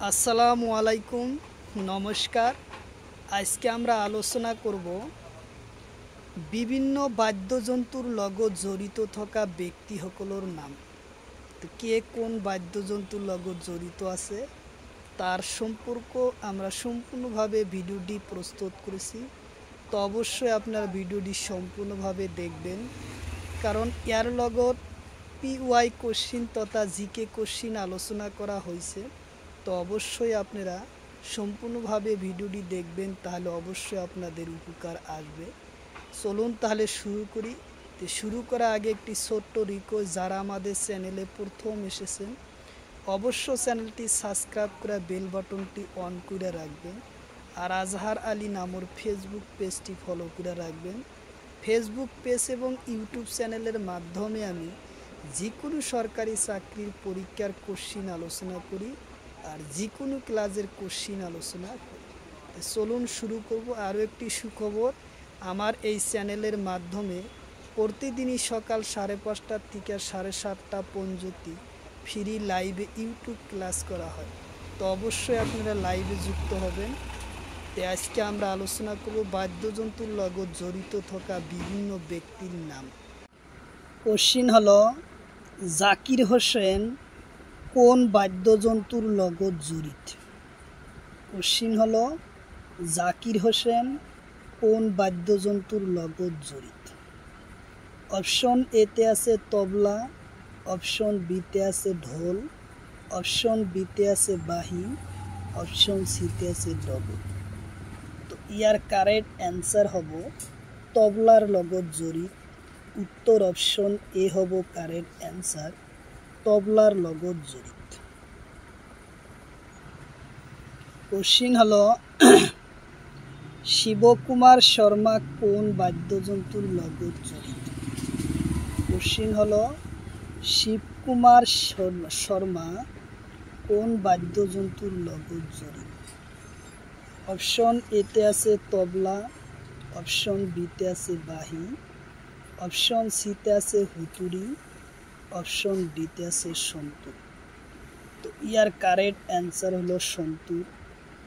আসসালামু আলাইকুম, নমস্কাৰ। আজকে আমৰা আলোচনা কৰব বিভিন্ন বাদ্যযন্ত্ৰৰ লগত জড়িত থাকা ব্যক্তিসকলৰ নাম। তো কে কোন বাদ্যযন্ত্রর লগত জড়িত আছে তার সম্পর্ক আমরা সম্পূর্ণভাবে ভিডিওটি প্রস্তুত করেছি। তো অবশ্যই আপনারা ভিডিওটি সম্পূর্ণভাবে দেখবেন, কারণ ইয়ার লগত পিওয়াই কোশ্চিন তথা জিকে কোশ্চিন আলোচনা করা হয়েছে। তো অবশ্যই আপনারা সম্পূর্ণভাবে ভিডিওটি দেখবেন, তাহলে অবশ্যই আপনাদের উপকার আসবে। চলুন তাহলে শুরু করি। তো শুরু করার আগে একটি ছোট্ট রিকোয়েস্ট, যারা আমাদের চ্যানেলে প্রথম এসেছেন অবশ্য চ্যানেলটি সাবস্ক্রাইব করে বেল বাটনটি অন করে রাখবেন। আর আজহার আলী নামর ফেসবুক পেজটি ফলো করে রাখবেন। ফেসবুক পেজ এবং ইউটিউব চ্যানেলের মাধ্যমে আমি যে কোনো সরকারি চাকরির পরীক্ষার কোশ্চিন আলোচনা করি আর যে কোনো ক্লাসের কোশ্চিন আলোচনা করি। চলুন শুরু করব। আরও একটি সুখবর, আমার এই চ্যানেলের মাধ্যমে প্রতিদিনই সকাল 5:30 থেকে 7:30 পর্যন্ত ফ্রি লাইভে ইউটিউব ক্লাস করা হয়। তো অবশ্যই আপনারা লাইভে যুক্ত হবেন। তো আজকে আমরা আলোচনা করব বাদ্যযন্ত্রের লগত জড়িত থাকা বিভিন্ন ব্যক্তির নাম। কোশ্চিন হলো, জাকির হোসেন কোন বাদ্যযন্ত্রের লগত জড়িত? কোশ্চিন হলো, জাকির হোসেন কোন বাদ্যযন্ত্রের লগত জড়িত? অপশন এতে আছে তবলা, অপশন বিতে আছে ঢোল, অপশন বিতে আছে বাঁশি, অপশন সিতে আছে ডবল। তো ইয়ার কারেক্ট অ্যান্সার হব তবলার লগত জড়িত। উত্তর অপশন এ হব কারেক্ট অ্যান্সার, তবলার লগত জড়িত। কোশ্চিন হলো, শিবকুমার শর্মা কোন বাদ্যযন্ত্রের লগত জড়িত? কোশ্চিন হলো, শিবকুমার শর্মা কোন বাদ্যযন্ত্রের লগত জড়িত? অপশন এতে আছে তবলা, অপশন বিতে আছে বাঁশি, অপশন সিতে আছে হুতুরি, অপশন ডিতে আছে সন্তুর। তো ইয়ার কারেক্ট অ্যান্সার হলো সন্তুর।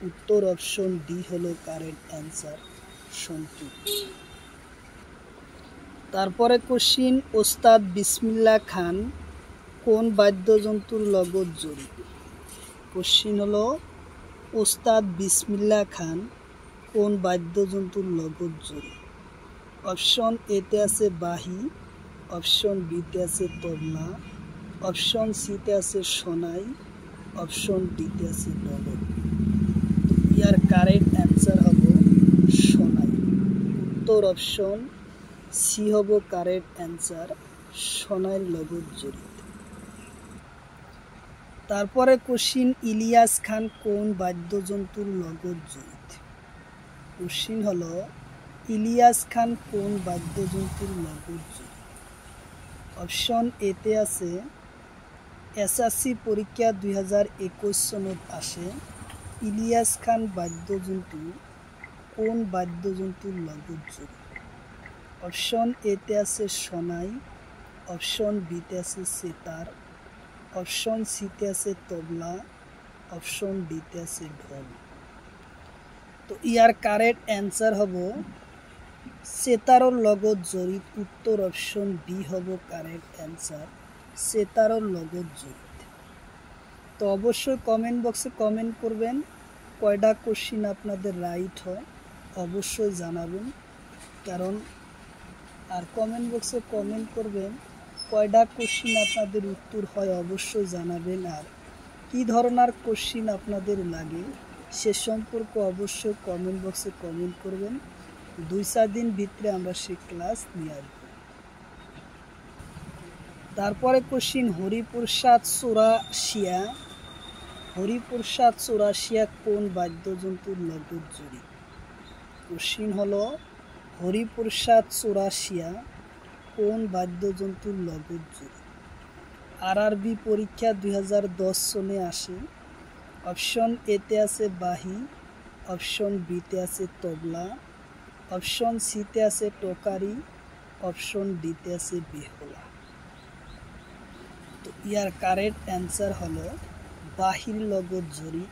উত্তর অপশন ডি হলো কারেক্ট অ্যান্সার, সন্তুর। তারপরে কোশ্চিন, ওস্তাদ বিসমিল্লাহ খান কোন বাদ্যযন্ত্রের লগত জড়িত? কোশ্চিন হলো, ওস্তাদ বিসমিল্লাহ খান কোন বাদ্যযন্ত্রের লগত জড়িত? অপশন এতে আছে বাঁশি, অপশন বিতে আছে তবলা, অপশন সিতে আছে সোনাই, অপশন ডিতে আছে ডবল। ইয়ার কারেক্ট অ্যান্সার হব সোনাই। উত্তর অপশন সি হব কারেক্ট অ্যান্সার, সোনাইয়ের লগত জড়িত। তারপরে কোশ্চিন, ইলিয়াস খান কোন বাদ্যযন্ত্রের লগত জড়িত? কোশ্চিন হলো, ইলিয়াস খান কোন বাদ্যযন্ত্রের লগত জড়িত? অপশন এতে আছে এসএসসি পরীক্ষা 2021 সনত আসে ইলিয়াস খান বাদ্যযন্ত্র কোন বাদ্যযন্ত্রের লগত জড়িত? অপশন এতে আছে সোনাই, অপশন বিতে আছে সেতার, অপশন সিতে আছে তবলা, অপশন ডিতে আছে ঢোল। তো ইয়ার কারেক্ট অ্যান্সার হব সেতারর লগত জড়িত। উত্তর অপশন বি হব কারেক্ট অ্যান্সার, সেতারর লগত জড়িত। তো অবশ্যই কমেন্ট বক্সে কমেন্ট করবেন কয়টা কোশ্চিন আপনাদের রাইট হয়, অবশ্যই জানাবেন। কারণ আর কমেন্ট বক্সে কমেন্ট করবেন কয়টা কোশ্চিন আপনাদের উত্তর হয়, অবশ্যই জানাবেন। আর কী ধরনের কোশ্চিন আপনাদের লাগে সে সম্পর্কে অবশ্যই কমেন্ট বক্সে কমেন্ট করবেন। 2-4 দিন ভিতরে আমরা সেই ক্লাস নিয়ে আসব। তারপরে কোশ্চিন, হরিপ্রসাদ চৌরাশিয়া কোন বাদ্যযন্ত্রের লগত জড়িত? কোশ্চিন হলো, হরিপ্রসাদ চৌরাশিয়া কোন বাদ্যযন্ত্রের লগত জড়িত? আরআরবি পরীক্ষা 2010 সনে আসে। অপশন এতে আছে বাঁশি, অপশন বিতে আছে তবলা, অপশন সিতে আছে টোকারি, অপশন ডিতে আছে বেহুলা। তো ইয়ার কারেক্ট অ্যান্সার হলো বাঁশির লগত জড়িত।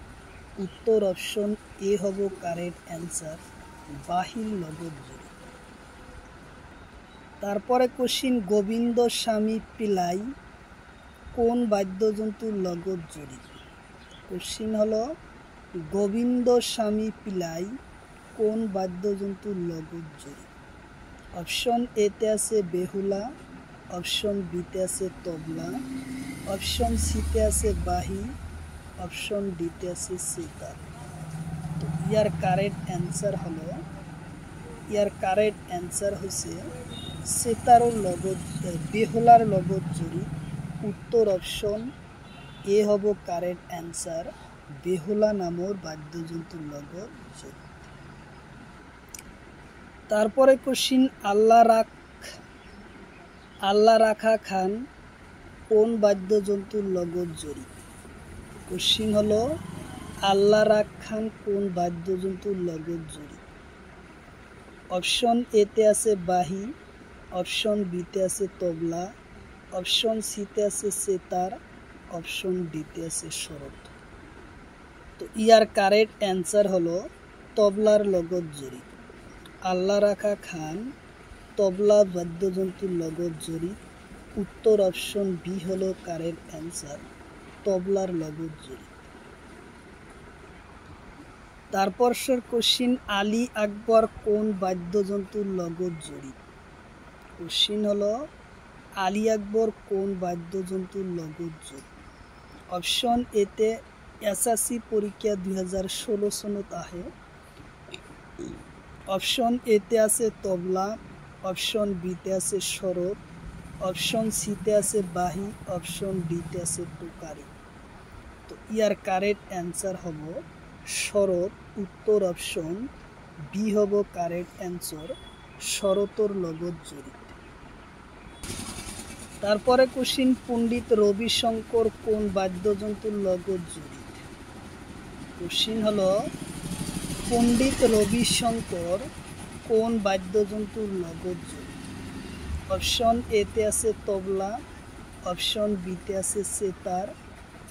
উত্তর অপশন এ হব কারেক্ট অ্যান্সার, বাহির লগত জড়িত। তারপরে কোশ্চিন, গোবিন্দ স্বামী পিলাই কোন বাদ্যযন্ত্রের লগত জড়িত? কোশ্চিন হলো গোবিন্দ স্বামী পিলাই কোন বাদ্যযন্ত্রের লগত জড়িত? অপশন এতে আছে বেহুলা, অপশন বিতে আছে তবলা, অপশন সিতে আছে বাহি, অপশন ডিতে আছে সিতার। তো ইয়ার কারেক্ট অ্যান্সার হচ্ছে সিতারর লগত, বেহুলার লগত জড়িত। উত্তর অপশন এ হব কারেক্ট অ্যান্সার, বেহুলা নামর বাদ্যযন্ত্রের লগত জড়িত। তারপরে কোশ্চিন, আল্লাহ রাখা খান কোন বাদ্যযন্ত্রের লগত জড়িত? কোশ্চিন হলো আল্লাহ রাখা খান কোন বাদ্যযন্ত্রের লগত জড়িত? অপশন এতে আছে বাহি, অপশন বিতে আছে তবলা, অপশন সিতে আছে সেতার, অপশন ডিতে আছে শরৎ। তো ইয়ার কারেক্ট অ্যান্সার হলো তবলার লগত জড়িত। আল্লাহ রাখা খান তবলা বাদ্যযন্ত্রের লগত জড়িত। উত্তর অপশন বি হলো কারেক্ট অ্যান্সার, তবলার লগত জড়িত। তারপর স্যার কোশ্চিন, আলী আকবর কোন বাদ্যযন্ত্রের লগত জড়িত? কোশ্চিন হলো আলী আকবর কোন বাদ্যযন্ত্রের লগত জড়িত? অপশন এতে এসএসসি পরীক্ষা 2016 সনত আহে। অপশন এতে আছে তবলা, অপশন বিতে আছে শরৎ, অপশন সিতে আছে বাহি, অপশন ডিতে আছে টোকারি। তো ইয়ার কারেক্ট অ্যান্সার হব শরৎ। উত্তর অপশন বি হব কারেক্ট অ্যান্সার, শরৎর লগত জড়িত। তারপরে কোশ্চিন, পণ্ডিত রবিশঙ্কর কোন বাদ্যযন্ত্রের লগত জড়িত? কোশ্চিন হলো পণ্ডিত রবিশঙ্কর কোন বাদ্যযন্ত্রের লগত জড়িত? অপশন এতে আছে তবলা, অপশন বিতে আছে সেতার,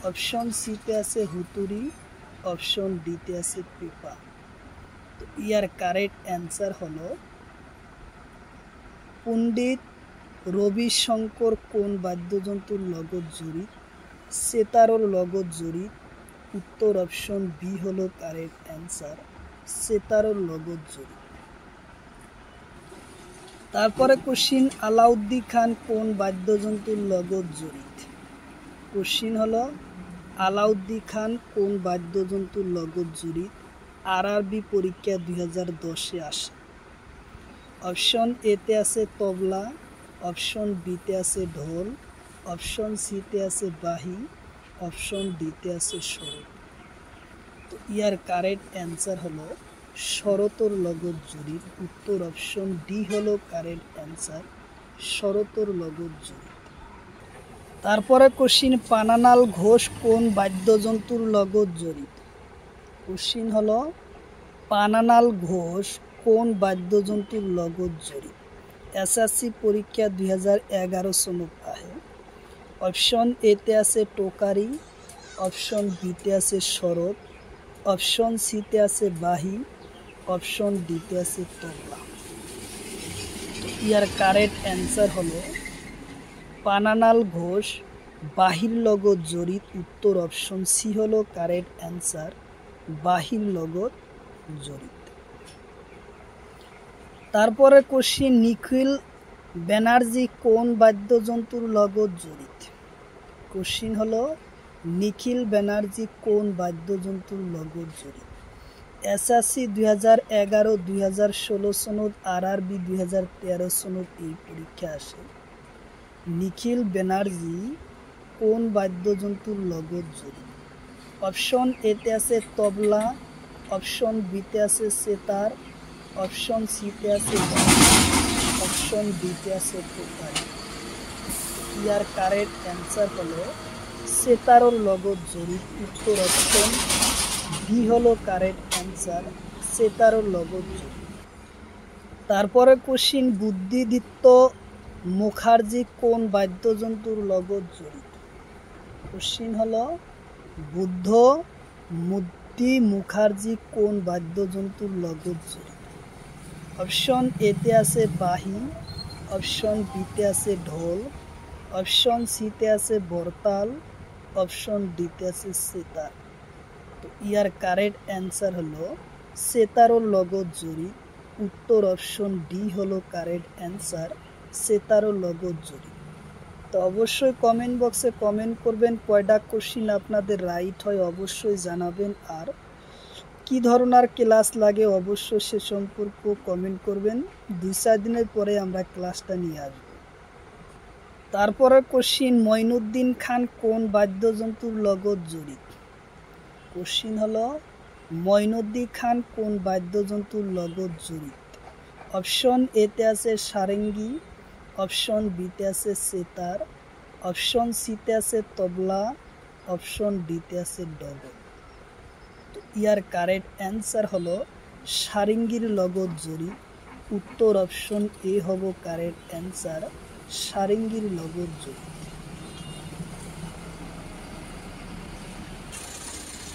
অপশন সিতে আছে হুতুরি, অপশন ডিতে আছে পেপা। তো ইয়ার কারেক্ট অ্যান্সার হলো পণ্ডিত রবিশঙ্কর কোন বাদ্যযন্ত্রের লগত জড়িত? সেতারর লগত জড়িত। উত্তর অপশন বি হলো কারেক্ট অ্যান্সার, সেতারর লগত জড়িত। তারপরে কোশ্চিন, আলাউদ্দিন খান কোন বাদ্যযন্ত্রের লগত জড়িত? কোশ্চিন হলো আলাউদ্দিন খান কোন বাদ্যযন্ত্রের লগত জড়িত? আরআরবি পরীক্ষা 2010-এ আসে। অপশন এতে আছে তবলা, অপশন বিতে আছে ঢোল, অপশন সিতে আছে বাহি, অপশন ডিতে আছে শরৎ। তো ইয়ার কারেক্ট অ্যান্সার হলো শরৎর লগত জড়িত। উত্তর অপশন ডি হলো কারেক্ট অ্যান্সার, শরৎর লগত জড়িত। তারপরে কোশ্চিন, পানানাল ঘোষ কোন বাদ্যযন্ত্রের লগত জড়িত? কোশ্চিন হলো পানানাল ঘোষ কোন বাদ্যযন্ত্রের লগত জড়িত? এসএসসি পরীক্ষা 2011 সনত আহে। অপশন এতে আছে টোকারি, অপশন বিতে আছে শরৎ, অপশন সিতে আছে বাহি, অপশন ডিতে আছে তবলা। ইয়ার কারেক্ট অ্যান্সার হলো পানানাল ঘোষ বাহির লগত জড়িত। উত্তর অপশন সি হলো কারেক্ট অ্যান্সার, বাহির লগত জড়িত। তারপরে কোশ্চিন, নিখিল ব্যানার্জি কোন বাদ্যযন্ত্রের লগত জড়িত? কোশ্চিন হলো নিখিল ব্যানার্জি কোন বাদ্যযন্ত্রের লগত জড়িত? এসএসসি 2011, 2016 সনত, আরআরবি 2013 সনত এই পরীক্ষা আসে। নিখিল ব্যানার্জি কোন বাদ্যযন্ত্রের লগত জড়িত? অপশন এতে আছে তবলা, অপশন বিতে আছে সেতার, অপশন সিতে আছে বাহি, অপশন ডিতে আছে টোকারি। ইয়ার কারেক্ট অ্যান্সার হলো সেতারর লগত জড়িত। উত্তর অপশন বি হলো কারেক্ট অ্যান্সার, সেতারর লগত জড়িত। তারপরে কোশ্চিন, বুদ্ধিদীপ্ত মুখার্জি কোন বাদ্যযন্ত্রের লগত জড়িত? কোশ্চিন হলো দি মুখার্জি কোন বাদ্যযন্ত্রের লগত জড়িত? অপশন এতে আছে বাঁহী, অপশন বিতে আছে ঢোল, অপশন সিতে আছে বরতাল, অপশন ডিতে আছে সেতার। তো ইয়ার কারেক্ট অ্যান্সার হলো সেতারও লগত জড়িত। উত্তর অপশন ডি হলো কারেক্ট অ্যান্সার, সেতারও লগত জড়িত। তো অবশ্যই কমেন্ট বক্সে কমেন্ট করবেন কয়টা কোশ্চিন আপনাদের রাইট হয় অবশ্যই জানাবেন। আর কি ধরনের ক্লাস লাগে অবশ্যই সে সম্পর্কে কমেন্ট করবেন। 2-4 দিনের পরে আমরা ক্লাসটা নিয়ে আসব। তারপরে কোশ্চিন, মঈনুদ্দিন খান কোন বাদ্যযন্ত্রের লগত জড়িত? কোশ্চিন হলো মঈনুদ্দিন খান কোন বাদ্যযন্ত্রের লগত জড়িত? অপশন এতে আছে সারেঙ্গি, অপশন বিতে আছে সেতার, অপশন সিতে আছে তবলা, অপশন ডিতে আছে ডগর। তো ইয়ার কারেক্ট অ্যান্সার হলো সারেঙ্গির লগত জড়িত। উত্তর অপশন এ হব কারেক্ট অ্যান্সার, সারেঙ্গির লগত জড়িত।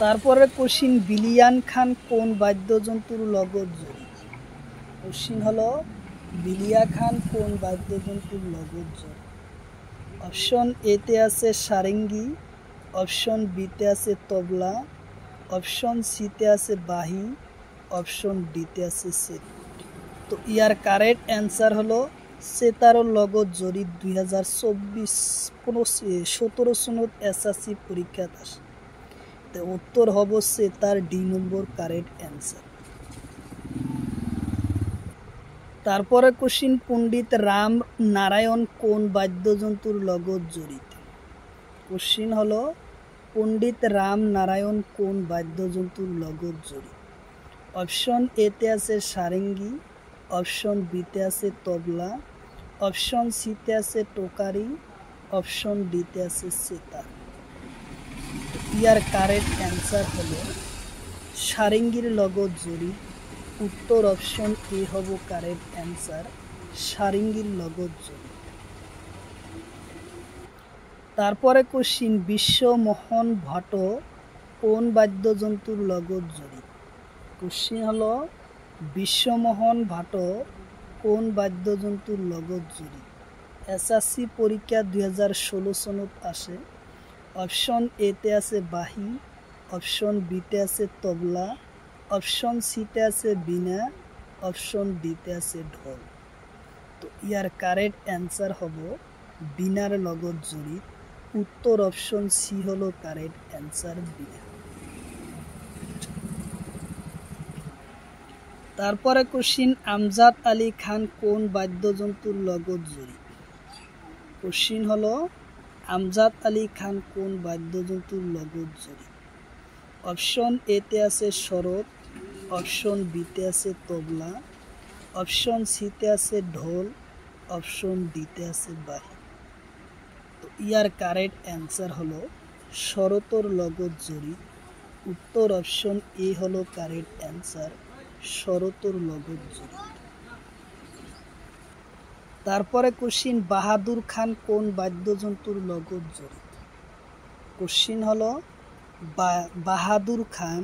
তারপরে কোশ্চিন, বিলিয়ান খান কোন বাদ্যযন্ত্রের লগত জড়িত? কোশ্চিন হলো বিলিয়া খান কোন বাদ্যযন্ত্রের লগত জড়িত? অপশন এতে আছে সারেঙ্গি, অপশন বিতে আছে তবলা, অপশন সিতে আছে বাঁহী, অপশন ডিতে আছে সেতার। তো ইয়ার কারেক্ট অ্যান্সার হলো সেতারও লগত জড়িত। 2024-17 সনত এসএসসি পরীক্ষাত আসে। তো উত্তর হব সেতার, ডি নম্বর কারেক্ট অ্যান্সার। তারপরে কোশ্চিন, পণ্ডিত রাম নারায়ণ কোন বাদ্যযন্ত্রের লগত জড়িত? কোশ্চিন হলো পণ্ডিত রাম নারায়ণ কোন বাদ্যযন্ত্রের লগত জড়িত? অপশন এতে আছে সারেঙ্গি, অপশন বিতে আছে তবলা, অপশন সিতে আছে টোকারি, অপশন ডিতে আছে সেতার। ইয়ার কারেক্ট অ্যান্সার হলো সারেঙ্গির লগত জড়িত। উত্তর অপশন এ হব কারেক্ট অ্যান্সার, সারেঙ্গির লগত জড়িত। তারপরে কোশ্চিন, বিশ্বমোহন ভট্ট কোন বাদ্যযন্ত্রের লগত জড়িত? কোশ্চিন হলো বিশ্বমোহন ভট্ট কোন বাদ্যযন্ত্রের লগত জড়িত? এসএসসি পরীক্ষা 2016 সনত আসে। অপশন এতে আছে বাঁহী, অপশন বিতে আছে তবলা, অপশন সিতে আছে বীণা, অপশন ডিতে আছে ঢোল। তো ইয়ার কারেক্ট অ্যান্সার হব বীণার লগত জড়িত। উত্তর অপশন সি হলো কারেক্ট অ্যান্সার, বীণা। তারপরে কোশ্চিন, আমজাদ আলী খান কোন বাদ্যযন্ত্রের লগত জড়িত? কোশ্চিন হলো আমজাদ আলী খান কোন বাদ্যযন্ত্রের লগত জড়িত? অপশন এতে আছে সরোদ, অপশন বিতে আছে তবলা, অপশন সিতে আছে ঢোল, অপশন ডিতে আছে বাঁহী। তো ইয়ার কারেক্ট অ্যান্সার হলো সরোতর লগত জড়িত। উত্তর অপশন এ হলো কারেক্ট অ্যান্সার, সরোতর লগত জড়িত। তারপরে কোশ্চিন, বাহাদুর খান কোন বাদ্যযন্ত্রের লগত জড়িত? কোশ্চিন হলো বাহাদুর খান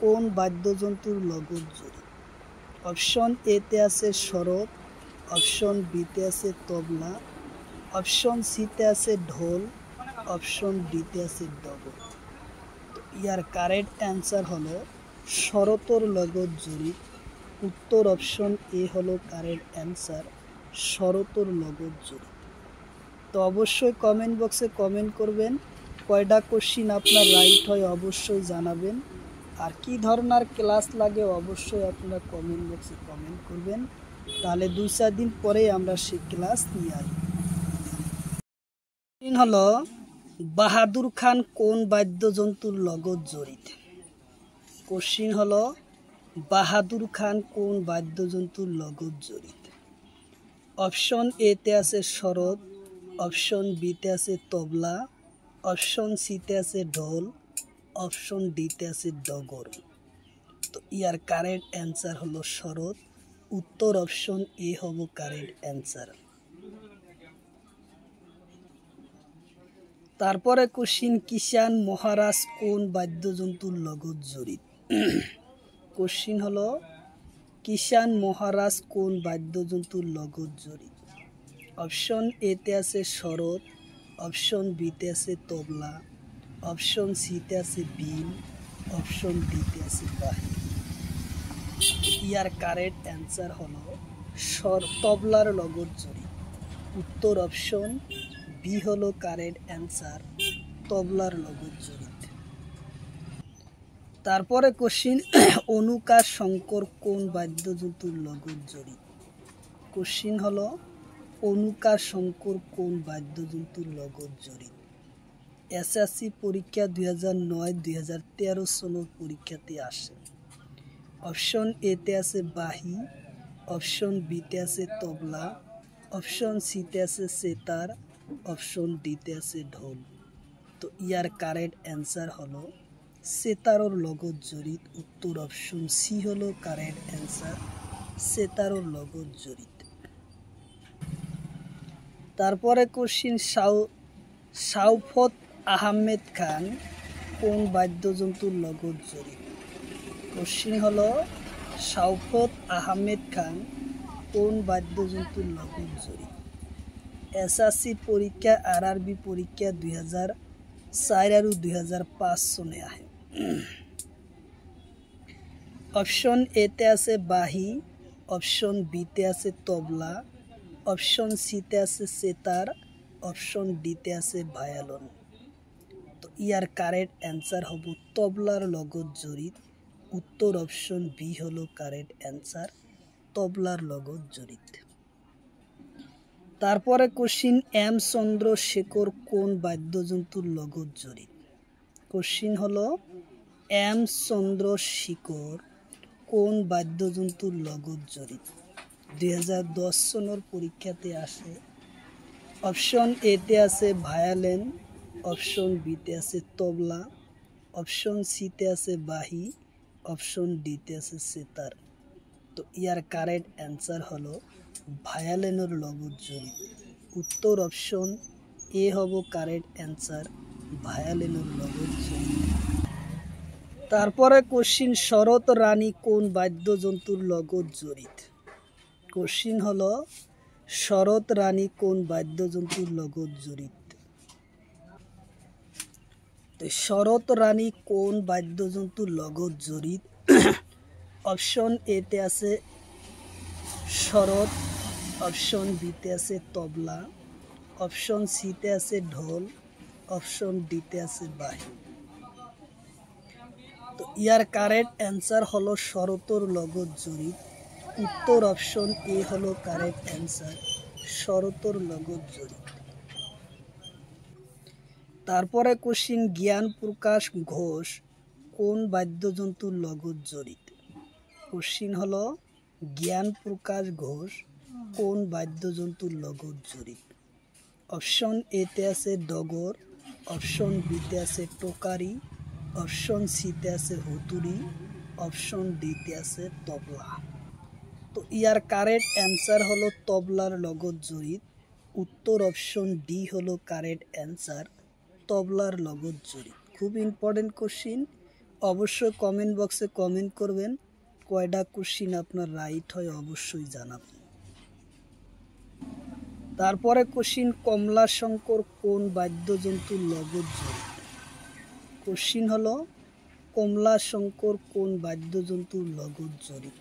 কোন বাদ্যযন্ত্রের লগত জড়িত? অপশন এতে আছে সরোদ, অপশন বিতে আছে তবলা, অপশন সিতে আছে ঢোল, অপশন ডিতে আছে ডগর। তো ইয়ার কারেক্ট অ্যান্সার হলো সরোতর লগত জড়িত। উত্তর অপশন এ হলো কারেক্ট অ্যান্সার, সরোতর লগত জড়িত। তো অবশ্যই কমেন্ট বক্সে কমেন্ট করবেন কয়টা কোশ্চিন আপনার রাইট হয় অবশ্যই জানাবেন। আর কি ধরনের ক্লাস লাগে অবশ্যই আপনারা কমেন্ট বক্সে কমেন্ট করবেন। তাহলে 2-4 দিন পরেই আমরা সেই ক্লাস নিয়ে আসব। কোশ্চিন হলো বাহাদুর খান কোন বাদ্যযন্ত্রের লগত জড়িত? কোশ্চিন হলো বাহাদুর খান কোন বাদ্যযন্ত্রের লগত জড়িত? অপশন এতে আছে সরোদ, অপশন বিতে আছে তবলা, অপশন সিতে আছে ঢোল, অপশন ডিতে আছে ডগর। তো ইয়ার কারেক্ট অ্যান্সার হলো সরোদ। উত্তর অপশন এ হব কারেক্ট অ্যান্সার। তারপরে কোশ্চিন কিষান মহারাজ কোন বাদ্যযন্ত্রের লগত জড়িত? কোশ্চিন হলো কিষান মহারাজ কোন বাদ্যযন্ত্রের লগত জড়িত? অপশন এতে আছে শরৎ, অপশন বিতে আছে তবলা, অপশন সিতে আছে বিন, অপশন ডিতে আছে বাঁশি। ইয়ার কারেক্ট অ্যান্সার হলো তবলার লগত জড়িত। উত্তর অপশন বি হলো কারেক্ট অ্যান্সার, তবলার লগত জড়িত। তারপরে কোশ্চিন অনুকা শঙ্কর কোন বাদ্যযন্ত্রের লগত জড়িত? কোশ্চিন হলো অনুকা শঙ্কর কোন বাদ্যযন্ত্রের লগত জড়িত? এসএসসি পরীক্ষা 2009-2013 সনের পরীক্ষাতে আসে। অপশন এতে আছে বাঁশি, অপশন বিতে আছে তবলা, অপশন সিতে আছে সেতার, অপশন ডিতে আছে ঢোল। তো ইয়ার কারেক্ট অ্যান্সার হলো সেতারর লগত জড়িত। উত্তর অপশন সি হলো কারেক্ট অ্যান্সার, সেতারর লগত জড়িত। তারপরে কোশ্চিন শাওকত আহমেদ খান কোন বাদ্যযন্ত্রের লগত জড়িত? কোশ্চিন হলো শাওকত আহমেদ খান কোন বাদ্যযন্ত্রের লগত জড়িত? এসএসসি পরীক্ষা আরআরবি পরীক্ষা 2004 আর 2005 সনে আহে। অপশন এতে আছে বাঁশি, অপশন বিতে আছে তবলা, অপশন সিতে আছে সেতার, অপশন ডিতে আছে ভায়োলিন। তো ইয়ার কারেক্ট অ্যান্সার হবো তবলার লগত জড়িত। উত্তর অপশন বি হলো কারেক্ট অ্যান্সার, তবলার লগত জড়িত। তারপরে কোশ্চিন এম চন্দ্রশেখর কোন বাদ্যযন্ত্রের লগত জড়িত? কোশ্চিন হলো এম চন্দ্রশেখর কোন বাদ্যযন্ত্রের লগত জড়িত? 2010 সনের পরীক্ষাতে আসে। অপশন এতে আছে ভায়োলিন, অপশন বিতে আছে তবলা, অপশন সিতে আছে বাঁশি, অপশন ডিতে আছে সেতার। তো ইয়ার কারেক্ট অ্যান্সার হলো ভায়োলিনের লগত জড়িত। উত্তর অপশন এ হব কারেক্ট অ্যান্সার, ভায়োলিনের লগত জড়িত। তারপরে কোশ্চিন শরৎ রানী কোন বাদ্যযন্ত্রের লগত জড়িত? কোশ্চিন হলো শরৎ রানী কোন বাদ্যযন্ত্রের লগত জড়িত? শরৎ রানী কোন বাদ্যযন্ত্রের লগত জড়িত? অপশন এতে আছে শরৎ, অপশন বিতে আছে তবলা, অপশন সিতে আছে ঢোল, অপশন ডিতে আছে বাঁশি। তো ইয়ার কারেক্ট অ্যান্সার হলো শরৎর লগত জড়িত। উত্তর অপশন এ হলো কারেক্ট অ্যান্সার, শরৎর লগত জড়িত। তারপরে কোশ্চিন জ্ঞান প্রকাশ ঘোষ কোন বাদ্যযন্ত্রের লগত জড়িত? কোশ্চিন হলো জ্ঞান প্রকাশ ঘোষ কোন বাদ্যযন্ত্রের লগত জড়িত? অপশন এতে আছে ডগর, অপশন বিতে আছে টোকারি, অপশন সিতে আছে হুতুরি, অপশন ডিতে আছে তবলা। তো ইয়ার কারেক্ট অ্যান্সার হলো তবলার লগত জড়িত। উত্তর অপশন ডি হলো কারেক্ট অ্যান্সার, তবলার লগত জড়িত। খুব ইম্পর্টেন্ট কোশ্চিন, অবশ্যই কমেন্ট বক্সে কমেন্ট করবেন কয়টা কোশ্চিন আপনার রাইট হয় অবশ্যই জানাবেন। তারপরে কোশ্চিন কমলাশঙ্কর কোন বাদ্যযন্ত্রের লগত জড়িত? কোশ্চিন হলো কমলাশঙ্কর কোন বাদ্যযন্ত্রের লগত জড়িত?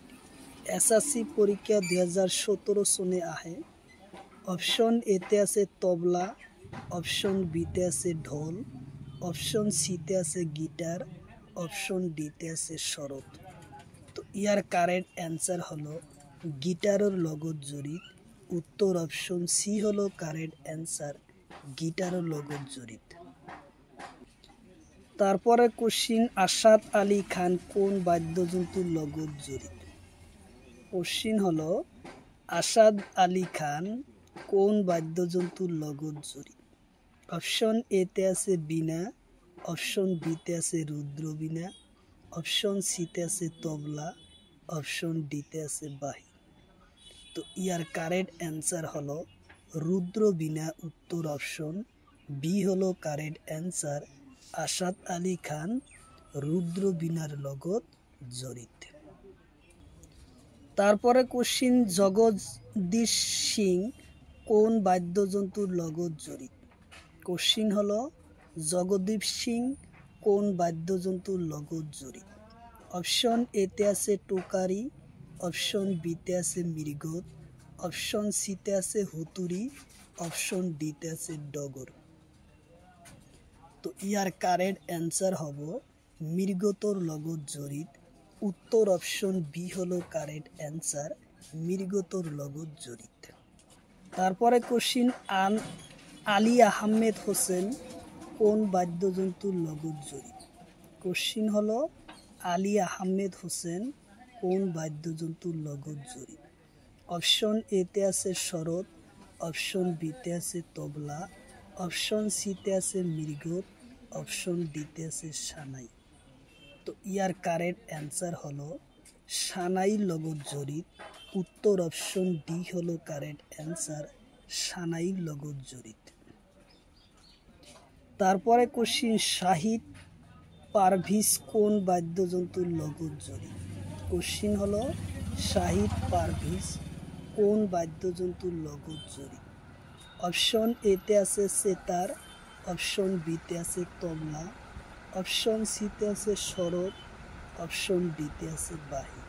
এসএসসি পরীক্ষা 2017 সনে আহে। অপশন এতে আছে তবলা, অপশন বিতে আছে ঢোল, অপশন সিতে আছে গিটার, অপশন ডিতে আছে শরৎ। তো ইয়ার কারেক্ট অ্যান্সার হলো গিটারের লগত জড়িত। উত্তর অপশন সি হলো কারেক্ট অ্যান্সার, গিটারের লগত জড়িত। তারপরে কোশ্চিন আসাদ আলী খান কোন বাদ্যযন্ত্রের লগত জড়িত? কোশ্চিন হলো আসাদ আলী খান কোন বাদ্যযন্ত্রের লগত জড়িত? অপশন এতে আছে বীণা, অপশন বিতে আছে রুদ্রবীণা, অপশন সিতে আছে তবলা, অপশন ডিতে আছে বাঁশি। তো ইয়ার কারেক্ট অ্যান্সার হলো রুদ্রবীণা। উত্তর অপশন বি হলো কারেক্ট অ্যান্সার আসাদ আলী খান রুদ্র বীণার লগত জড়িত। তারপরে কোশ্চিন জগদীশ সিং কোন বাদ্যযন্ত্রের লগত জড়িত? কোশ্চিন হলো জগদীশ সিং কোন বাদ্যযন্ত্রের লগত জড়িত? অপশন এতে আছে টোকারি, অপশন বিতে আছে মৃগত, অপশন সিতে আছে হুতুরি, অপশন ডিতে আছে ডগর। তো ইয়ার কারেক্ট অ্যান্সার হব মৃগতর লগত জড়িত। উত্তর অপশন বি হলো কারেক্ট অ্যান্সার মৃগতর লগত জড়িত। তারপরে কোশ্চিন আলী আহমেদ হোসেন কোন বাদ্যযন্ত্রের লগত জড়িত? কোশ্চিন হলো আলী আহমেদ হোসেন কোন বাদ্যযন্ত্রের লগত জড়িত? অপশন এতে আছে শরৎ, অপশন বিতে আছে তবলা, অপশন সিতে আছে মৃগত, অপশন ডিতে আছে সানাই। তো ইয়ার কারেক্ট অ্যান্সার হলো সানাই লগত জড়িত। উত্তর অপশন ডি হলো কারেক্ট অ্যান্সার সানাই লগত জড়িত। তারপরে কোশ্চিন শাহিদ পারভেজ কোন বাদ্যযন্ত্রের লগত জড়িত? কোশ্চিন হলো শাহিদ পারভেজ কোন বাদ্যযন্ত্রের লগত জড়িত? অপশন এতে আছে সেতার, অপশন বিতে আছে তবলা, অপশন সিতে আছে শরৎ, অপশন ডিতে আছে বাহি।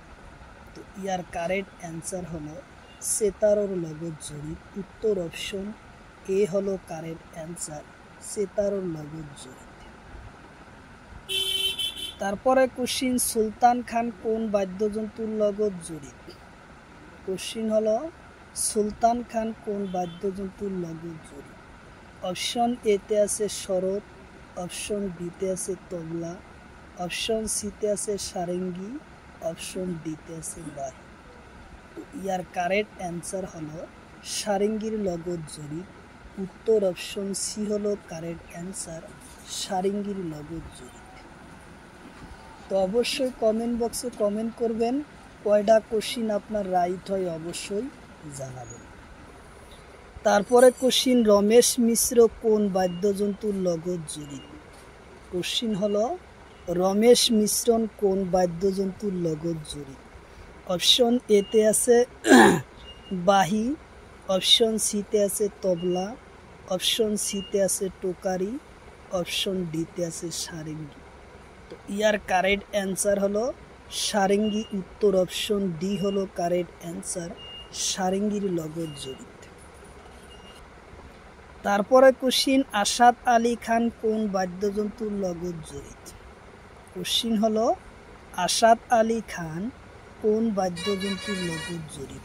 তো ইয়ার কারেক্ট অ্যান্সার হলো সেতারর লগত জড়িত। উত্তর অপশন এ হলো কারেক্ট অ্যান্সার সেতারর লগত জড়িত। তারপরে কোশ্চিন সুলতান খান কোন বাদ্যযন্ত্রের লগত জড়িত? কোশ্চিন হলো সুলতান খান কোন বাদ্যযন্ত্রের লগত জড়িত? অপশন এতে আছে শরৎ, অপশন বিতে আছে তবলা, অপশন সিতে আছে সারেঙ্গি, অপশন ডিতে আছে বাহি। তো ইয়ার কারেক্ট অ্যান্সার হলো সারেঙ্গির লগত জড়িত। উত্তর অপশন সি হলো কারেক্ট অ্যান্সার সারেঙ্গির লগত জড়িত। তো অবশ্যই কমেন্ট বক্সে কমেন্ট করবেন কয়টা কোশ্চিন আপনার রাইট হয় অবশ্যই জানাবেন। তারপরে কোশ্চিন রমেশ মিশ্র কোন বাদ্যযন্ত্রের লগত জড়িত? কোশ্চিন হলো রমেশ মিশ্রণ কোন বাদ্যযন্ত্রের লগত জড়িত? অপশন এতে আছে বাহি, অপশন সিতে আছে তবলা, অপশন সিতে আছে টোকারি, অপশন ডিতে আছে সারেঙ্গি। তো ইয়ার কারেক্ট অ্যান্সার হলো সারেঙ্গি। উত্তর অপশন ডি হলো কারেক্ট অ্যান্সার সারেঙ্গির লগত জড়িত। তারপরে কোশ্চিন আসাদ আলী খান কোন বাদ্যযন্ত্রের লগত জড়িত? কোশ্চিন হলো আসাদ আলী খান কোন বাদ্যযন্ত্রের লগত জড়িত?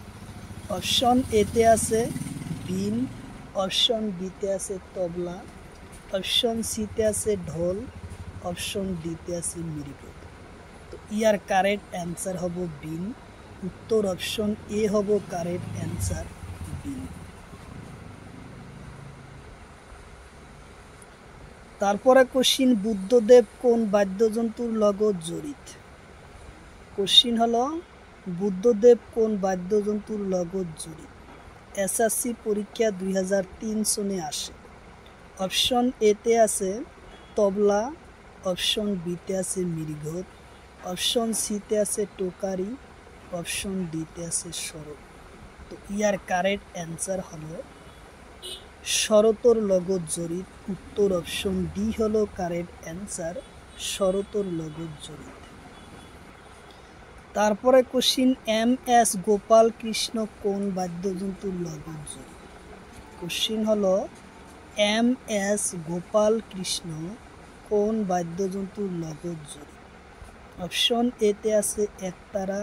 অপশন এতে আছে বীণ, অপশন বিতে আছে তবলা, অপশন সিতে আছে ঢোল, অপশন ডিতে আছে মৃগত। তো ইয়ার কারেক্ট অ্যান্সার হব বীণ। উত্তর অপশন এ হব কারেক্ট অ্যান্সার বীণ। তারপরে কোশ্চিন বুদ্ধদেব কোন বাদ্যযন্ত্রের লগত জড়িত? কোশ্চিন হলো বুদ্ধদেব কোন বাদ্যযন্ত্রের লগত জড়িত? এসএসসি পরীক্ষা 2003 সনে আসে। অপশন এতে আছে তবলা, অপশন বিতে আছে মৃগত, অপশন সিতে আছে টোকারি, অপশন ডিতে আছে শরৎ। তো ইয়ার কারেক্ট অ্যান্সার হলো শরতর লগত জড়িত। উত্তর অপশন ডি হলো কারেক্ট অ্যান্সার শরতর লগত জড়িত। তারপরে কোশ্চিন এম এস গোপাল কৃষ্ণ কোন বাদ্যযন্ত্রের লগত জড়িত? কোশ্চিন হলো এম এস গোপাল কৃষ্ণ কোন বাদ্যযন্ত্রের লগত জড়িত? অপশন এতে আছে একতারা,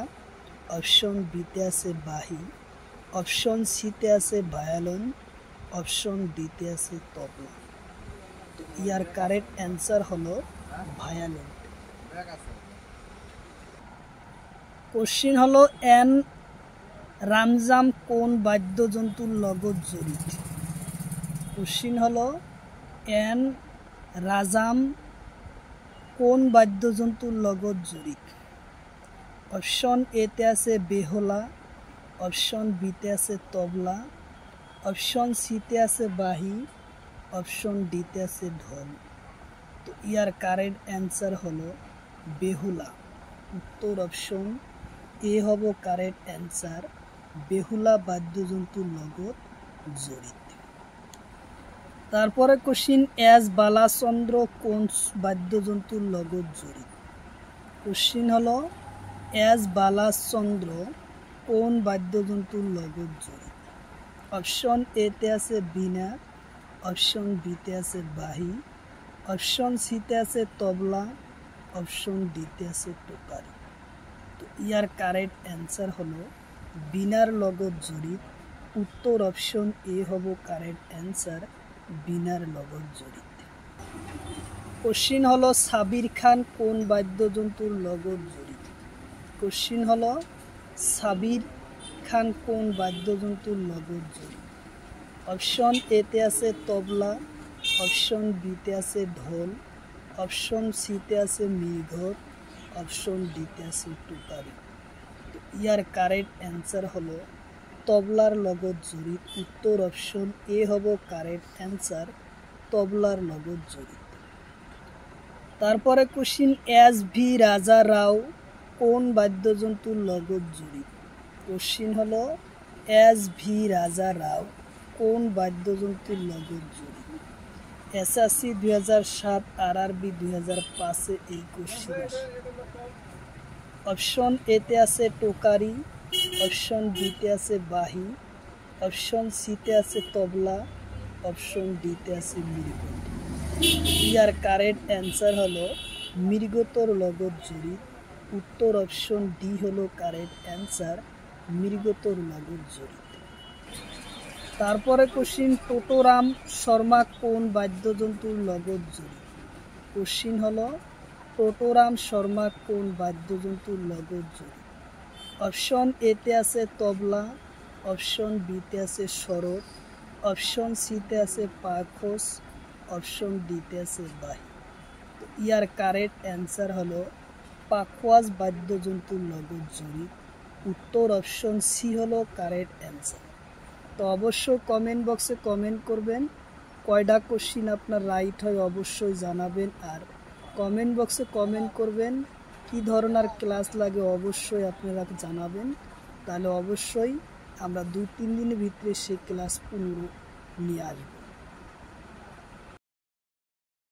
অপশন বিতে আছে বাহি, অপশন সিতে আছে ভায়োলিন, অপশন ডিতে আছে তবলা। তো ইয়ার কারেক্ট অ্যান্সার হলো ভায়োলিন। কোশ্চিন হলো এন রামজাম কোন বাদ্যযন্ত্রের লগত জড়িত? কোশ্চিন হলো এন রাজাম কোন বাদ্যযন্ত্রের লগত জড়িত? অপশন এতে আছে বেহলা, অপশন বিতে আছে তবলা, অপশন সিতে আছে বাহি, অপশন ডিতে আছে ঢোল। তো ইয়ার কারেক্ট অ্যান্সার হলো বেহুলা। উত্তর অপশন এ হব কারেক্ট অ্যান্সার। বেহুলা বাদ্যযন্ত্রের লগত জড়িত। তারপরে কোশ্চিন, এস বালাচন্দ্র কোন বাদ্যযন্ত্রের লগত জড়িত? কোশ্চিন হলো এস বালাচন্দ্র কোন বাদ্যযন্ত্রের লগত জড়িত? অপশন এতে আছে বীণা, অপশন বিতে আছে বাঁহী, অপশন সিতে আছে তবলা, অপশন ডিতে আছে টোকারি। তো ইয়ার কারেক্ট অ্যান্সার হলো বীণার লগত জড়িত। উত্তর অপশন এ হব কারেক্ট অ্যান্সার, বীণার লগত জড়িত। কোশ্চিন হলো সাবির খান কোন বাদ্যযন্ত্রের লগত জড়িত? কোশ্চিন হলো সাবির খান কোন বাদ্যযন্ত্রের লগত জড়িত? অপশন এতে আছে তবলা, অপশন বিতে আছে ঢোল, অপশন সিতে আছে মৃদঙ্গ, অপশন ডিতে আছে টোকারি। তো ইয়ার কারেক্ট অ্যান্সার হলো তবলার লগত জড়িত। উত্তর অপশন এ হব কারেক্ট অ্যান্সার, তবলার লগত জড়িত। তারপরে কোশ্চিন, এস ভি রাজা রাও কোন বাদ্যযন্ত্রের লগত জড়িত? কোশ্চিন হলো এস ভি রাজা রাও কোন বাদ্যযন্ত্রের লগত জড়িত? এসএসসি 2007, আরআরবি 2005-এ এই কোশ্চিন আসে। অপশন এতে আছে টোকারি, অপশন বিতে আছে বাঁহী, অপশন সিতে আছে তবলা, অপশন ডিতে আছে মৃদঙ্গ। ইয়ার কারেক্ট অ্যান্সার হলো মৃদঙ্গর লগত জড়িত। উত্তর অপশন ডি হলো কারেক্ট অ্যান্সার, মৃদঙ্গর লগত জড়িত। তারপরে কোশ্চিন, টোটোরাম শর্মা কোন বাদ্যযন্ত্রের লগত জড়িত? কোশ্চিন হলো টোটোরাম শর্মা কোন বাদ্যযন্ত্রের লগত জড়িত? অপশন এতে আছে তবলা, অপশন বিতে আছে সরোদ, অপশন সিতে আছে পাখোস, অপশন ডিতে আছে বাঁহী। তো ইয়ার কারেক্ট অ্যান্সার হলো পাখোয়াজ বাদ্যযন্ত্রের লগত জড়িত। উত্তর অপশন সি হলো কারেক্ট অ্যান্সার। তো অবশ্যই কমেন্ট বক্সে কমেন্ট করবেন, কয়টা কোশ্চিন আপনার রাইট হয় অবশ্যই জানাবেন। আর কমেন্ট বক্সে কমেন্ট করবেন কী ধরনের ক্লাস লাগে অবশ্যই আপনারা জানাবেন। তাহলে অবশ্যই আমরা 2-3 দিনের ভিতরে সেই ক্লাস পুনর নিয়ে আসব।